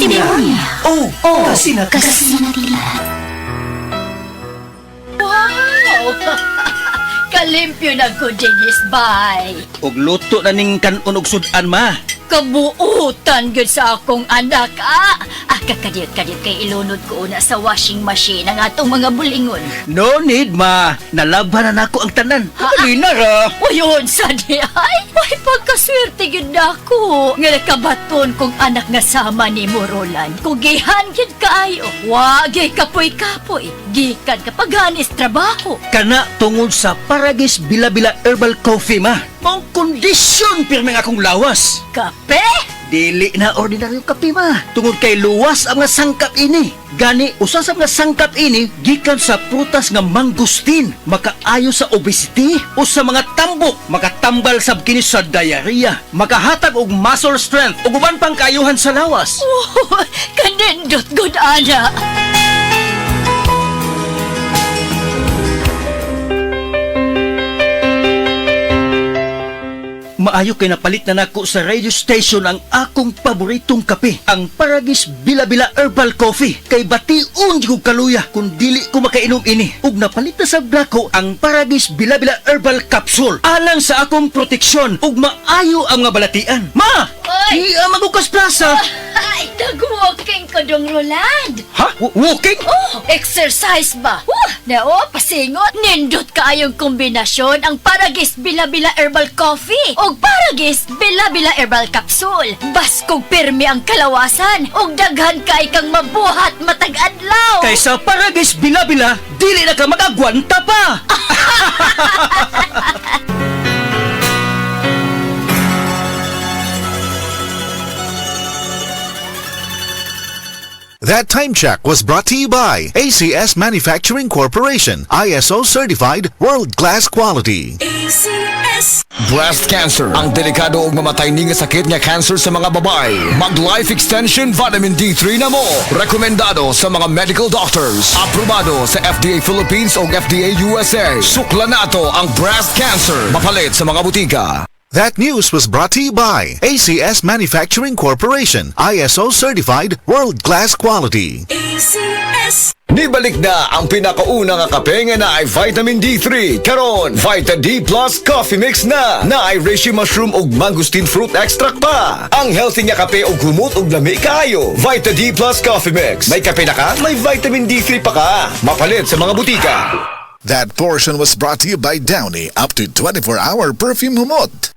Timonia. Oh, kasi na. Wow! Kalimpyo na ko, Dennis, bye. Og luto na ning kanon og sudan ma. Kabuutan gud sa akong anak, kakadiyot-kadiyot kay ilunod ko una sa washing machine ang atong mga bulingon. No need ma. Nalaban na nako ang tanan. Halina ra. Uyon sa di ay, may pagkaswerte gud nako. Nga nakabaton kong anak nga sama ni Roland. Kugihan gid kaayo. Wagi kapoy-kapoy. Gikan kapaganis trabaho. Kana tungod sa Paragis Bila-Bila Herbal Coffee ma. Mong kondisyon pirmi nga akong lawas. Kape? Dili na ordinaryo kape ma. Tungod kay luwas ang nga sangkap ini. Gani, usa sa mga sangkap ini gikan sa prutas nga mangustin. Makaayo sa obesity o sa mga tambok. Makatambal sab kini sa diarrhea. Makahatag og muscle strength ug uban pang kaayuhan sa lawas. Oh, kanindot gud ana. Maayo kay napalit na nako sa radio station ang akong paboritong kape, ang Paragis Bila-Bila Herbal Coffee. Kay bation di ko kaluya kung dili ko makainom ini. Ug napalit na sa blako ang Paragis Bila-Bila Herbal Capsule alang sa akong proteksyon ug maayo ang mga balatian. Ma! Oy! Magukas plaza! Ay, nag-walking ko dong, Roland. Ha? Walking? Oh, exercise ba? Nao, pasingot. Nindot kaayong kombinasyon ang Paragis Bila-Bila Herbal Coffee o Paragis Bila-Bila Herbal Capsule. Baskog pirmi ang kalawasan o daghan kay kang mabuhat matag-adlaw. Kaysa Paragis Bila-Bila, dili na ka magagwanta pa! That time check was brought to you by ACS Manufacturing Corporation, ISO certified world-class quality. ACS. Breast cancer, ang delikado ug mamatay ni nga sakit nga cancer sa mga babae. Mag Life Extension Vitamin D3 na mo. Rekomendado sa mga medical doctors. Aprobado sa FDA Philippines ug FDA USA. Sukla nato ang breast cancer. Mapalit sa mga butika. That news was brought to you by ACS Manufacturing Corporation, ISO certified world-class quality. ACS. Nibalik na ang pinakauna nga kape nga na ay Vitamin D3. Karon, Vita D Plus Coffee Mix na ay reishi mushroom ug mangosteen fruit extract pa. Ang healthy nga kape ug humot ug lami kaayo. Vita D Plus Coffee Mix. May kape na ka, may Vitamin D3 pa ka. Mapalit sa mga butika. That portion was brought to you by Downy, up to 24-hour perfume humot.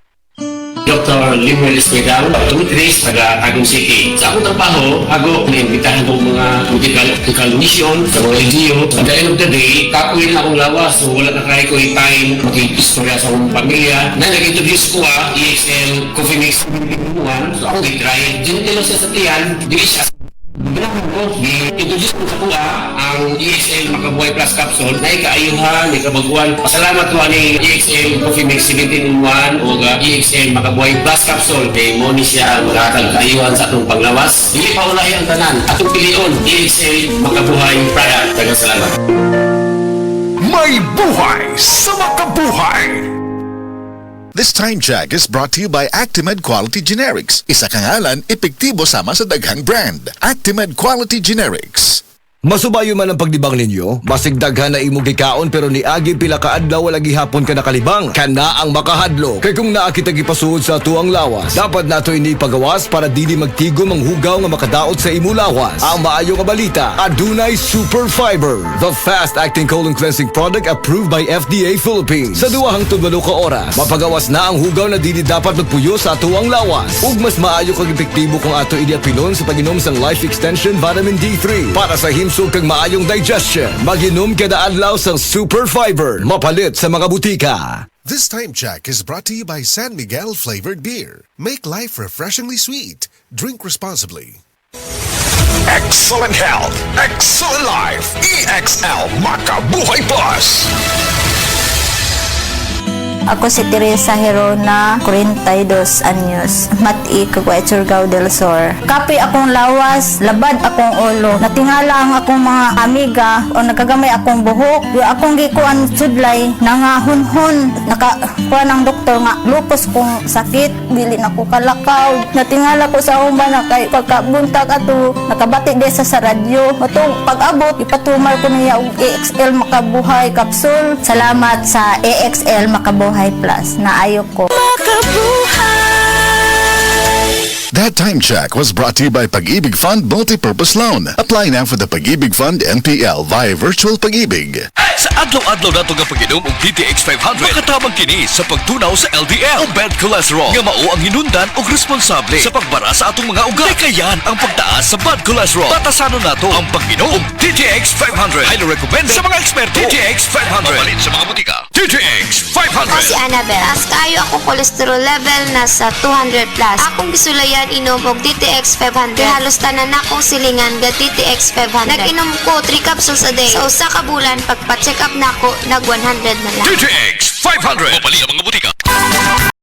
Dr. Limuel Espegal, Tumitris, taga Tagum City. Sa akong trabaho, ako naimbitahan ko mga medical mission sa mga LGU. At the end of the day, kapoy na akong lawas. So wala na kaya ko yung time makikistorya sa akong pamilya. Na nag-introduce ko EXL Coffee Mix 1. So ako nag-try. Diyan siya sa tiyan. Di siya Bilang ko, i-introduce ko sa kuha ang EXL Makabuhay Plus Capsule na ikaayuhan, ikabaguan. Pasalamat ko ni EXL Coffee Mix 17-in-1 o EXL Makabuhay Plus Capsule. Kay mo ni siya magkakag kaayuhan sa atong panglawas. Hindi pa ulahi ang tanan. Atong pilion, EXL Makabuhay Product. Dagang salamat. May buhay sa makabuhay! This time check is brought to you by Actimed Quality Generics. Isa kangalan, epektibo sama sa daghang brand. Actimed Quality Generics. Masubayo man ang pagdibang ninyo, basig daghan na imong gikaon pero niagi pila ka adlaw wala gihapon ka nakalibang. Kana ang makahadlo. Kay kung naa kita gipasuod sa tuang lawas, dapat nato ini pagawas para dili magtigom ang hugaw nga makadaot sa imo lawas. Ang maayo nga balita, adunay Super Fiber, the fast-acting colon cleansing product approved by FDA Philippines. Sa 2 ka oras, mapagawas na ang hugaw na dili dapat magpuyo sa tuang lawas. Ug mas maayo kag epektibo kung ato ini apilon sa pag-inom sang Life Extension Vitamin D3 para sa himsog kag maayong digestion. Mag-inom kada adlaw sang Super Fiber. Mapalit sa mga butika. This time check is brought to you by San Miguel Flavored Beer. Make life refreshingly sweet. Drink responsibly. Excellent health, excellent life. EXL Makabuhay Plus. Ako si Teresa Herona, 42 anyos. Mati, Caguay, Surigao del Sur. Kape akong lawas, labad akong ulo. Natingala ang akong mga amiga o nagagamay akong buhok. Yung akong gikuan sudlay, nangahunhon. Nakakuha ng doktor nga, lupus kong sakit. Dili na ko kalakaw. Natingala ko sa umba na kay pagkabuntag ato, nakabati de sa radyo. Matong pag-abot, ipatumar ko niya og AXL Makabuhay Capsule. Salamat sa AXL Makabuhay Plus. Naayo ko. That Time Check was brought to you by Pag-ibig Fund Multipurpose Loan. Apply now for the Pag-ibig Fund NPL via Virtual Pag-ibig. Sa adlaw-adlaw nato nga pag-inom og DTX 500, makatabang kini sa pagtunaw sa LDL o bad cholesterol nga mao ang hinundan og responsable sa pagbara sa atong mga ugat. Kayan ang pagtaas sa bad cholesterol. Batasanon nato ang pag-inom og DTX 500. Highly recommended sa mga eksperto. DTX 500. Mabalit sa mga butika. DTX 500. Ako si Annabel. Taas kayo ako cholesterol level nasa 200 plus. Akong gisulayan inom og DTX 500. Halos tanan akong silingan ga DTX 500. Nag-inom ko 3 capsules a day. Sa usa ka bulan pagpa-check up nako nag 100 na lang. DTX 500. Mabali ang mga butika.